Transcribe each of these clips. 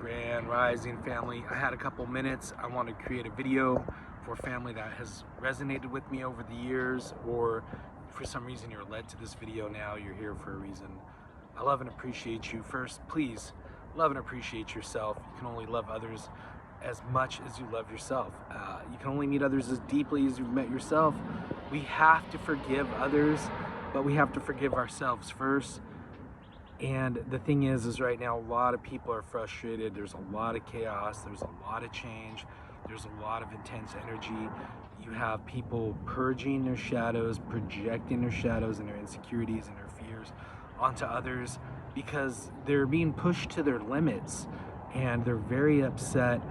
Grand Rising family. I had a couple minutes. I want to create a video for family that has resonated with me over the years, or for some reason you're led to this video now, you're here for a reason. I love and appreciate you. First, please love and appreciate yourself. You can only love others as much as you love yourself. You can only meet others as deeply as you've met yourself. We have to forgive others, but we have to forgive ourselves first. And the thing is right now, a lot of people are frustrated. There's a lot of chaos. There's a lot of change. There's a lot of intense energy. You have people purging their shadows, projecting their shadows and their insecurities and their fears onto others because they're being pushed to their limits and they're very upset.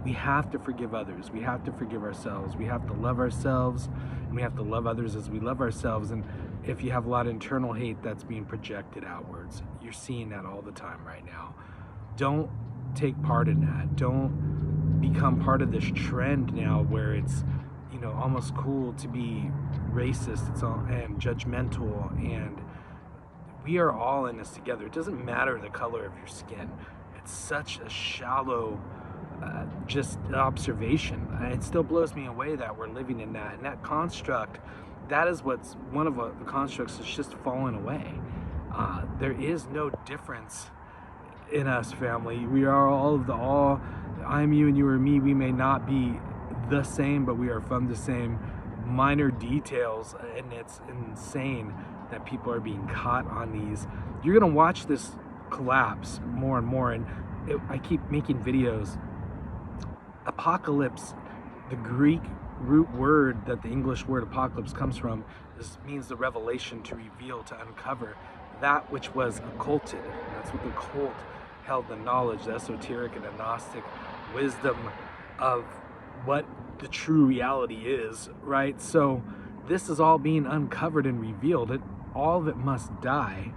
We have to forgive others. We have to forgive ourselves. We have to love ourselves, and we have to love others as we love ourselves. And if you have a lot of internal hate, that's being projected outwards. You're seeing that all the time right now. Don't take part in that. Don't become part of this trend now where it's, you know, almost cool to be racist and judgmental. And we are all in this together. It doesn't matter the color of your skin. It's such a shallow just observation. It still blows me away that we're living in that. And that construct, that is what's one of the constructs that's just fallen away. There is no difference in us, family. We are all of the all. I'm you and you are me. We may not be the same, but we are from the same minor details, and it's insane that people are being caught on these. You're gonna watch this collapse more and more, and I keep making videos. Apocalypse, the Greek root word that the English word apocalypse comes from, means the revelation, to reveal, to uncover that which was occulted. And that's what the occult held, the knowledge, the esoteric and the Gnostic wisdom of what the true reality is, right? So this is all being uncovered and revealed. All of it must die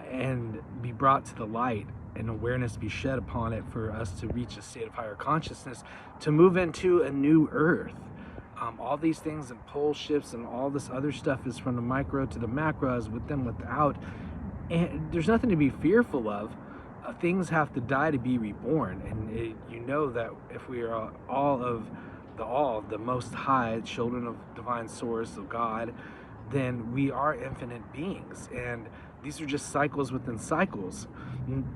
and be brought to the light, and awareness be shed upon it for us to reach a state of higher consciousness, to move into a new earth. All these things and pole shifts and all this other stuff is from the micro to the macro, as within, without. And there's nothing to be fearful of. Things have to die to be reborn. And you know that if we are all of the Most High, children of divine source, of God, then we are infinite beings. And these are just cycles within cycles.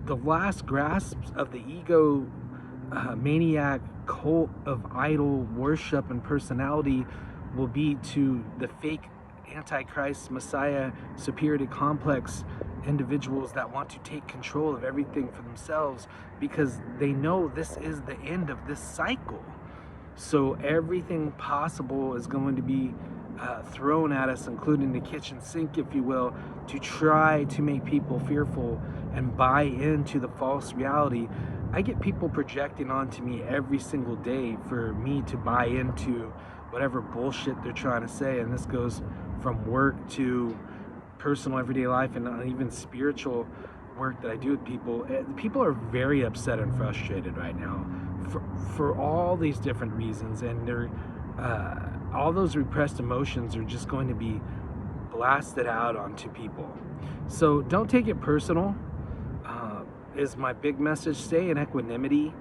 The last grasps of the ego maniac cult of idol worship and personality will be to the fake Antichrist, Messiah, superiority complex individuals that want to take control of everything for themselves, because they know this is the end of this cycle. So everything possible is going to be thrown at us, including the kitchen sink, if you will, to try to make people fearful and buy into the false reality. I get people projecting onto me every single day for me to buy into whatever bullshit they're trying to say, and this goes from work to personal everyday life and even spiritual work that I do with people. People are very upset and frustrated right now for all these different reasons, and they're all those repressed emotions are just going to be blasted out onto people. So don't take it personal, is my big message. Stay in equanimity,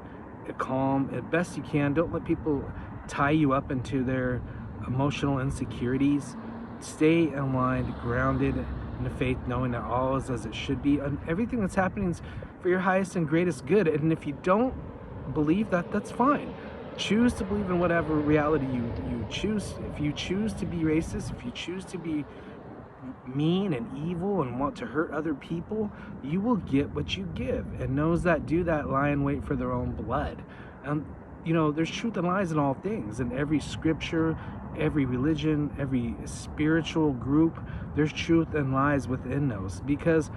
calm, as best you can. Don't let people tie you up into their emotional insecurities. Stay aligned, grounded in the faith, knowing that all is as it should be, and everything that's happening is for your highest and greatest good. And if you don't believe that, that's fine. Choose to believe in whatever reality you choose. If you choose to be racist, if you choose to be mean and evil and want to hurt other people, you will get what you give. And those that do that lie in wait for their own blood. You know, there's truth and lies in all things. In every scripture, every religion, every spiritual group, there's truth and lies within those, because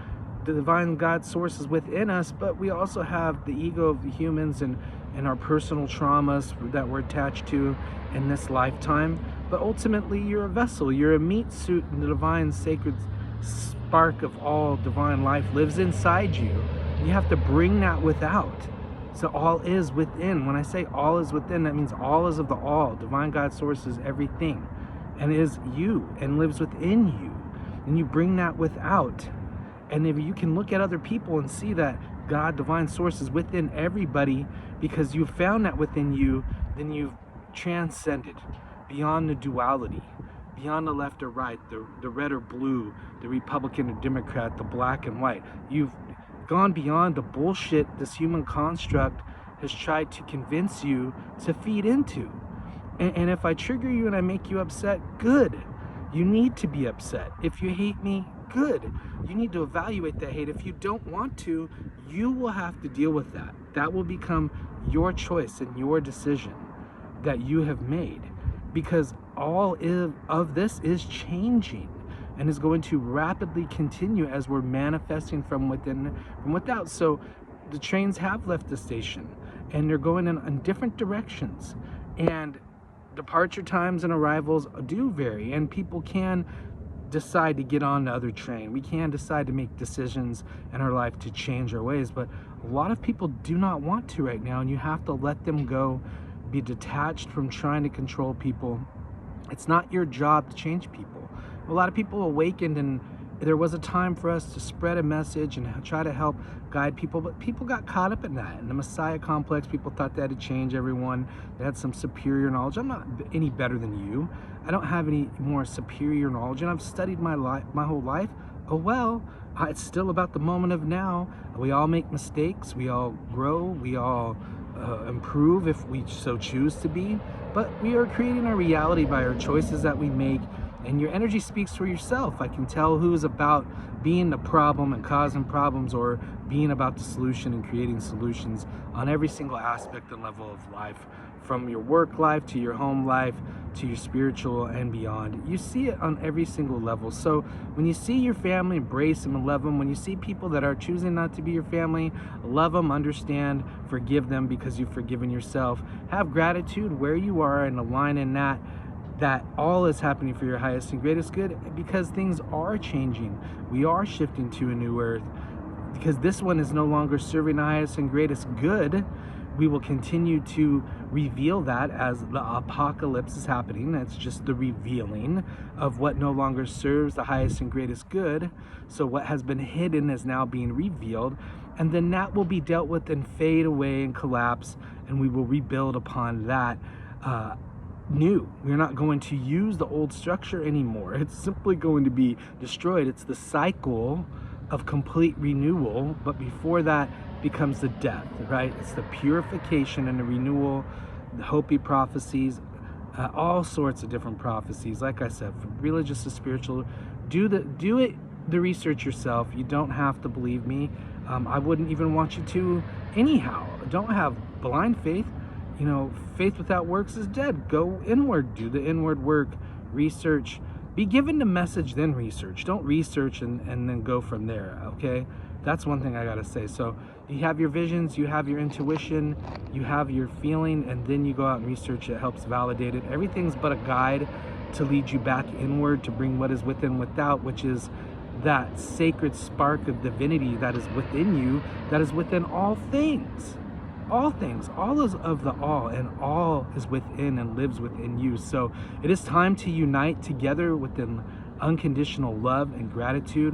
the divine God source is within us, but we also have the ego of the humans and our personal traumas that we're attached to in this lifetime. But ultimately, you're a vessel, you're a meat suit, and the divine sacred spark of all divine life lives inside you. You have to bring that without. So all is within. When I say all is within, that means all is of the all. Divine God source is everything and is you and lives within you. And you bring that without. And if you can look at other people and see that God, divine source is within everybody, because you've found that within you, then you've transcended beyond the duality, beyond the left or right, the red or blue, the Republican or Democrat, the black and white. You've gone beyond the bullshit this human construct has tried to convince you to feed into. And if I trigger you and I make you upset, good. You need to be upset. If you hate me, good. You need to evaluate that hate. If you don't want to, you will have to deal with that. That will become your choice and your decision that you have made, because all of this is changing and is going to rapidly continue as we're manifesting from within, from without. So the trains have left the station and they're going in different directions, and departure times and arrivals do vary, and people can decide to get on the other train. We can decide to make decisions in our life to change our ways, but a lot of people do not want to right now, and you have to let them go. Be detached from trying to control people. It's not your job to change people. A lot of people awakened, and there was a time for us to spread a message and try to help guide people, but people got caught up in that. In the Messiah complex, people thought they had to change everyone. They had some superior knowledge. I'm not any better than you. I don't have any more superior knowledge, and I've studied my whole life. Oh well, it's still about the moment of now. We all make mistakes. We all grow. We all improve if we so choose to be, but we are creating our reality by our choices that we make. And your energy speaks for yourself. I can tell who is about being the problem and causing problems, or being about the solution and creating solutions on every single aspect and level of life, from your work life to your home life to your spiritual and beyond. You see it on every single level. So when you see your family, embrace them and love them. When you see people that are choosing not to be your family, love them, understand, forgive them because you've forgiven yourself. Have gratitude where you are and align in that all is happening for your highest and greatest good, because things are changing. We are shifting to a new earth, because this one is no longer serving the highest and greatest good. We will continue to reveal that as the apocalypse is happening. That's just the revealing of what no longer serves the highest and greatest good. So what has been hidden is now being revealed, and then that will be dealt with and fade away and collapse, and we will rebuild upon that new. We're not going to use the old structure anymore. It's simply going to be destroyed. It's the cycle of complete renewal, but before that becomes the death, right? It's the purification and the renewal, the Hopi prophecies, all sorts of different prophecies. Like I said, from religious to spiritual, do the research yourself. You don't have to believe me. I wouldn't even want you to anyhow. Don't have blind faith. You know, faith without works is dead. Go inward, do the inward work, research, be given the message, then research. Don't research and then go from there, okay? That's one thing I gotta say. So you have your visions, you have your intuition, you have your feeling, and then you go out and research. It helps validate it. Everything's but a guide to lead you back inward, to bring what is within without, which is that sacred spark of divinity that is within you, that is within all things. All things, all is of the all, and all is within and lives within you. So it is time to unite together within unconditional love and gratitude.